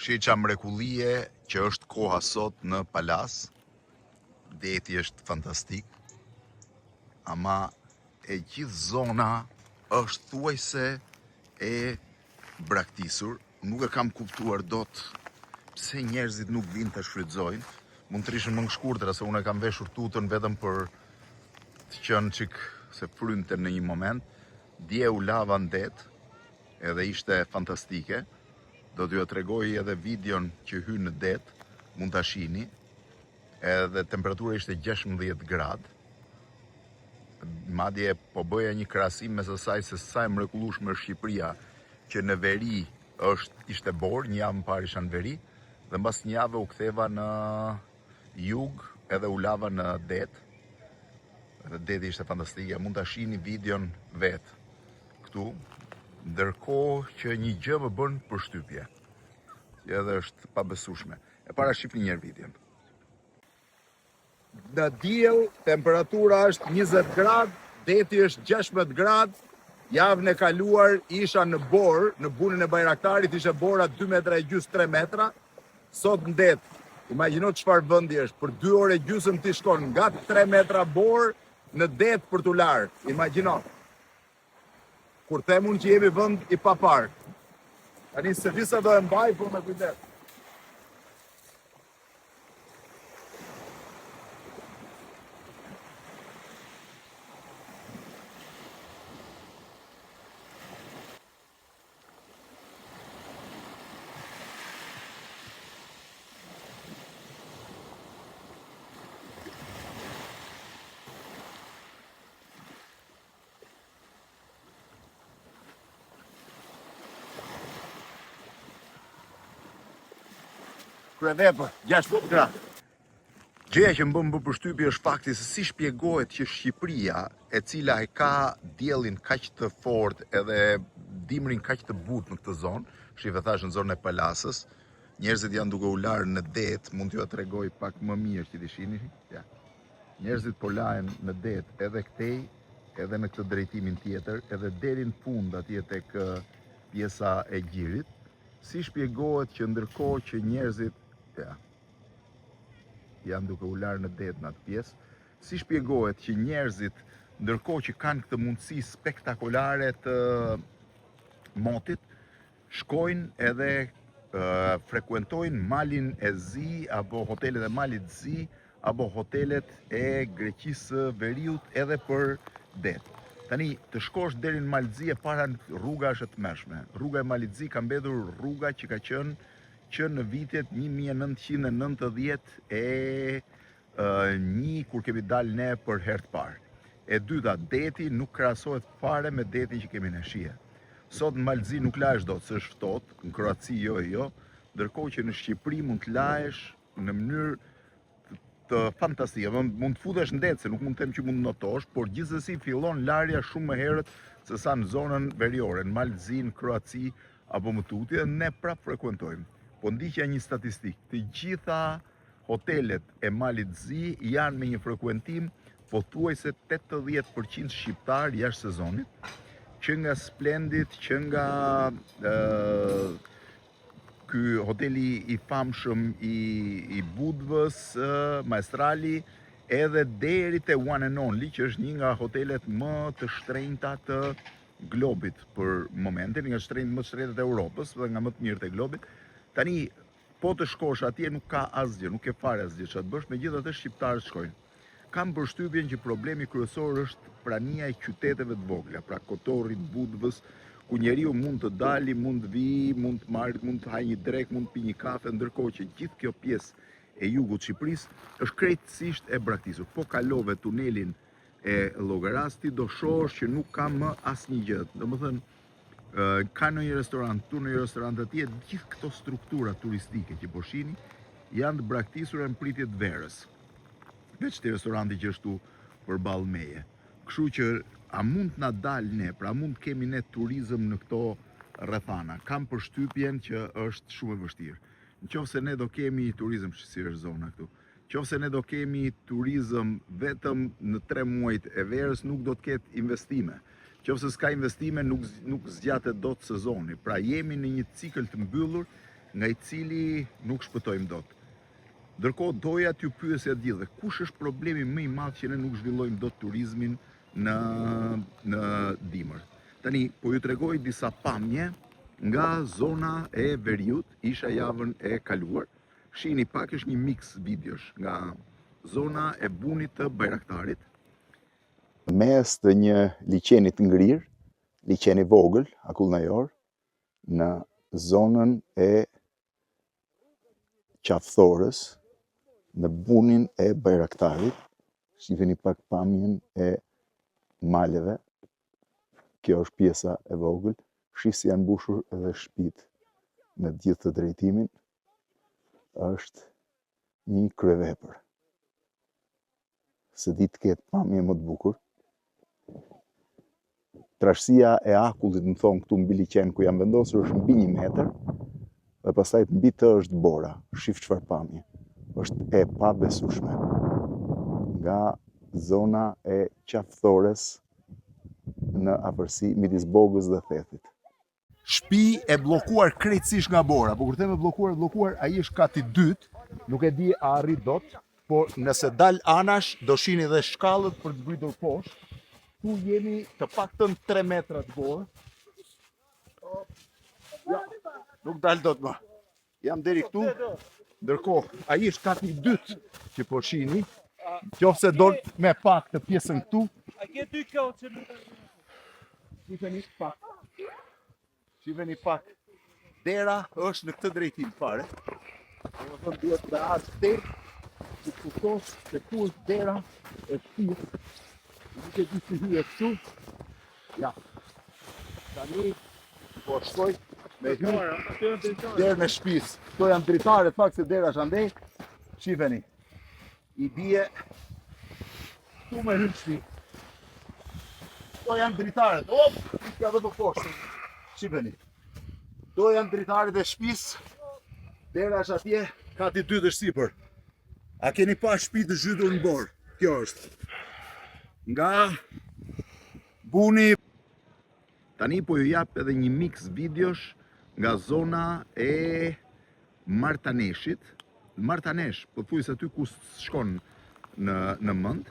Shiqa mrekullie që është koha sot në Palas. Deti është fantastik. Ama e gjithë zona është thuajse e braktisur. Nuk e kam kuptuar dot pse njerëzit nuk vinë të shfrytëzojnë. Mund të rishën më shkurtër, se unë e kam veshur tutën vetëm për të qenë çik se frynte në një moment. Dje u lava në det, edhe ishte fantastike. Do t'ju tregoj edhe videon që hyn në det, mund ta shihni. Edhe temperatura ishte 16 gradë. Madje po bëja një krahasim mes asaj se sa e mrekullueshme është Shqipëria, që në veri ishte borë, një javë më parë isha në veri, dhe mbas një javë u ktheva në jug edhe u lava në det. Edhe deti ishte fantastike, mund ta shihni videon vet këtu, ndërkohë që një gjë më bën përshtypje. Edhe është pabesueshme. E para shihni një herë videon. Në diell temperatura është 20 gradë, deti është 16 gradë. Javën e kaluar isha në Borë, në bunën e Bajraktarit, ishte bora 2,5 metra, 3 metra. Sot në det, imagjino çfarë vendi është, për 2 orë e gjysmë ti shkon nga 3 metra Borë në det për t'u larë. Imagjino. Kur them unë që jemi vend i papar. Tani se di sa do e mbaj, po me kujdes. Krevepër, 60 gradë. Gjëja që më bën përshtypje është fakti se si shpjegohet që Shqipëria, e cila e ka diellin kaq të fortë edhe dimrin kaq të butë në këtë zonë, shive thash në zonën e Palasës, njerëzit janë duke u larë në det, mund t'ju tregoj pak më mirë që ti shihni. Ja. Njerëzit po lahen në det edhe këtej, edhe në këtë drejtimin tjetër, edhe deri në fund atje tek pjesa e gjirit. Si shpjegohet që ndërkohë që njerëzit janë duke u larë në det në atë pjesë, si shpjegohet që njerëzit, ndërkohë që kanë këtë mundësi spektakolare të motit, shkojnë edhe frekuentojnë Malin e Zi, apo hotelet e Malit Zi, apo hotelet e Greqisë Veriut edhe për det. Tani, të shkosh deri në Mal Zi e para rruga është e tmerrshme. Rruga e Malit Zi ka mbetur rruga që ka qenë që në vitet 1990 kur kemi dalë ne për herë të parë. E dyta, deti nuk krahasohet fare me detin që kemi në shije. Sot në Mal Zi nuk lahesh dot, se është ftohtë, në Kroaci jo, ndërkohë që në Shqipëri mund të lahesh në mënyrë të fantastike. Mund të futesh në det, se nuk mund të them që mund të notosh, por gjithsesi fillon larja shumë më herët se sa në zonën veriore, në Mal Zi, në Kroaci apo më tutje, ne prap frekuentojmë. Po ndiqja një statistik, të gjitha hotelet e Malit Zi janë me një frekuentim pothuajse 80% shqiptar jashtë sezonit, që nga Splendid, që nga ky hoteli i famshëm i Budvës, Maestrali, edhe deri te One and Only, që është një nga hotelet më të shtrenjta të globit për momentin, nga më të shtrenjta të Europës dhe nga më të mirët e globit. Tani, po të shkosh atje nuk ka asgjë, nuk ke fare asgjë që të bësh, megjithatë shqiptarët shkojnë. Kam përshtypjen që problemi kryesor është prania e qyteteve të vogla, pra Kotorrit, Budvës, ku njeriu mund të dali, mund të vi, mund të marrë, mund të hajë një drek, mund të pi një kafe, ndërkohë që gjithë kjo pjesë e jugut të Shqipërisë është krejtësisht e braktisur. Po kalove tunelin e Llogarasti, do shohësh që nuk ka më asnjë gjë. Domethënë, ka në një restorant, tu në një restorant atje, gjithë këto struktura turistike që po shihni janë të braktisura në pritje të verës. Veç të restoranti që është tu përballë meje. Kështu që a mund të na dalë ne, pra mund të kemi ne turizëm në këto rrethana. Kam përshtypjen që është shumë e vështirë. Nëse ne do kemi turizëm, si është zona këtu. Nëse ne do kemi turizëm vetëm në 3 muajt e verës, nuk do të ketë investime. Nëse s'ka investime, nuk zgjatet dot sezoni. Pra jemi në një cikël të mbyllur nga i cili nuk shpëtojmë dot. Ndërkohë doja t'ju pyesja gjithëve, kush është problemi më i madh që ne nuk zhvillojmë dot turizmin në dimër? Tani, po ju tregoj disa pamje nga zona e Veriut, isha javën e kaluar. Shihni pak, është një mix videosh nga zona e Bunit të Bajraktarit. Mes të një liçeni të ngrirë, liçeni vogël, akullnajor, në zonën e qafthorës, në Bunin e Bajraktarit. Shifeni pak pamjen e maleve. Kjo është pjesa e vogël. Shih si janë mbushur edhe shtëpitë në gjithë të drejtimin. Është një kryevepër. Se di të ketë pamje më të bukur. Trashësia e akullit, më thonë këtu mbi liçen ku jam vendosur, është mbi 1 metër, dhe pastaj mbi të është bora. Shif çfarë pamje. Është e pabesueshme. Nga zona e qafthores në afërsi midis Bogës dhe Thethit. Shtëpi e bllokuar krejtësisht nga bora, po kur them e bllokuar, ai është kati 2, nuk e di a arrit dot, por nëse dal anash do shihni dhe shkallët për të zbritur poshtë. Tu jemi të paktën 3 metra të borë. Ja, nuk dal dot më. Jam deri këtu. Ndërkohë, ai është kati 2 që po shihni. Qofse do me pak të pjesën këtu. Shifeni pak. Dera është në këtë drejtim fare. Domethënë duhet të ardhë deri të kuptosh se ku është dera e shtëpisë. Nuk e di si hyje këtu. Ja. Tani po shkoj me derën e shtëpisë. Këto janë dritare, fakt se dera është andej. Shifeni. I bie këtu me hyrë shtëpi. Këto janë dritaret. Op, ka dhe për poshtë. Shifeni. Këto janë dritaret e shtëpisë. Dera është atje, kati 2 është sipër. A keni pa shtëpi të zhytur në borë? Kjo është. Nga Buni. Tani po ju jap edhe një mix videosh nga zona e Martaneshit. Martanesh, pothuajse aty ku shkon në mend.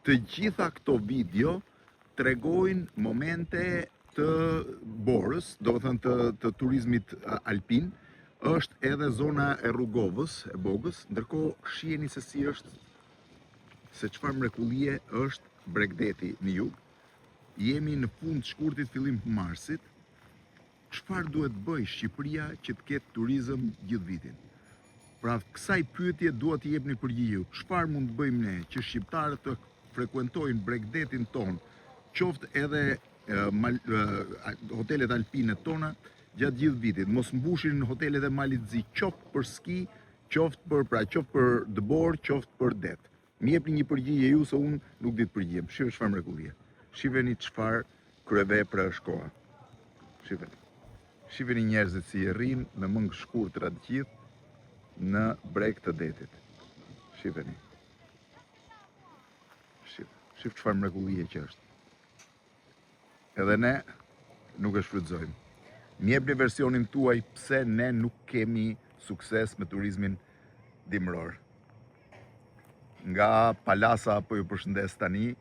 Të gjitha këto video tregojnë momente të borës, do të thënë të turizmit alpin. Është edhe zona e Rrugovës, e Bogës, ndërkohë shiheni se si është, se çfarë mrekullie është Bregdeti në jug. Jemi në fund të shkurtit, fillim të marsit. Çfarë duhet bëj Shqipëria që të ketë turizëm gjithë vitin? Pra, kësaj pyetje duhet t'i jepni përgjigje. Çfarë mund të bëjmë ne që shqiptarët të frekuentojnë Bregdetin ton, qoftë edhe hotelet alpine tona gjatë gjithë vitit. Mos mbushin hotelet e Malit Zi, qoftë për ski, qoftë për dëbor, qoftë për det. Më jepni një përgjigje ju, se unë nuk di të përgjigjem. Shifeni çfarë mrekullie. Shifeni çfarë kryevepre është koha. Shifeni. Shifeni njerëzit si rrinë në mëngë shkurtra të gjithë. në breg të detit. Shifeni. Shif çfarë mrekullie që është. Edhe ne nuk e shfrytëzojmë. M'jepni versionin tuaj pse ne nuk kemi sukses me turizmin dimror. Nga Palasa po ju përshëndes tani,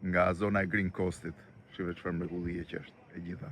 nga zona e Green Coastit. Shifet çfarë mrekullie që është e gjitha.